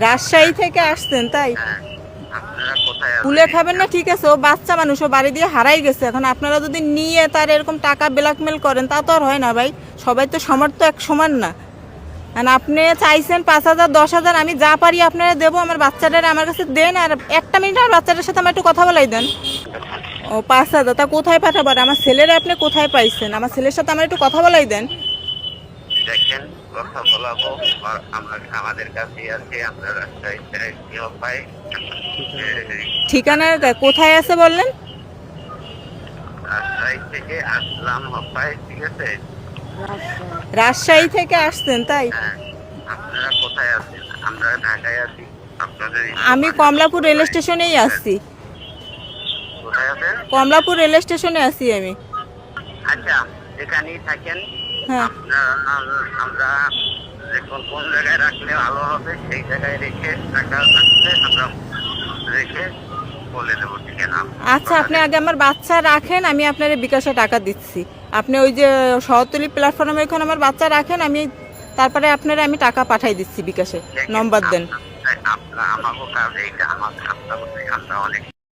রাজশাহী থেকে আসছেন তাই? হ্যাঁ, আপনারা কোথায় কুলে আছেন? খাবেন না, ঠিক আছে, ও বাচ্চা মানুষ, ও বাড়ি দিয়ে হারাই গেছে। এখন আপনারা যদি নিয়ে তার এরকম টাকা ব্ল্যাকমেল করেন তা তো আর হয় না ভাই। সবাই তো সামর্থ্য এক সমান না। আর আপনি চাইছেন 5,000 10,000, আমি যা পারি আপনারা দেবো। আমার বাচ্চাটার আমার কাছে দেন, আর একটা মিনিট আমার বাচ্চাটার সাথে আমার একটু কথা বলাই দেন। ও 5,000, তা কোথায় পাঠাবার? আমার ছেলেরা আপনি কোথায় পাইছেন? আমার ছেলের সাথে আমার একটু কথা বলাই দেন। দেখেন, কথা বলাবো, আর আমাদের কাছে আছে, আমরা রাস্তায় পাই। ঠিকানা কোথায় আছে বললেন? রাজশাহী থেকে আসলাম হপায়, ঠিক আছে? রাজশাহী থেকে আসছেন তাই? হ্যাঁ, আপনারা কোথায় আছেন? আমরা ঢাকায় আছি। আপনাদের আমি কমলাপুর রেল স্টেশনেই আসছি। কোথায় আছেন? কমলাপুর রেল স্টেশনে আছি আমি। আচ্ছা, যেখানেই থাকেন, হ্যাঁ, আমরা কোন জায়গায় রাখলে ভালো হবে সেই জায়গায় রেখে টাকা রাখলে আমরা রেখে বলে দেবো, ঠিক আছে? আচ্ছা, আপনি আগে আমার বাচ্চা রাখেন, আমি আপনার বিকাশে টাকা দিচ্ছি। আপনি ওই যে শহরতলি প্ল্যাটফর্মে ওইখানে আমার বাচ্চা রাখেন, আমি তারপরে আপনারা আমি টাকা পাঠাই দিচ্ছি বিকাশে। নম্বর দেন। আপনার আমাকে কাজ এইটা আমার আমরা অনেক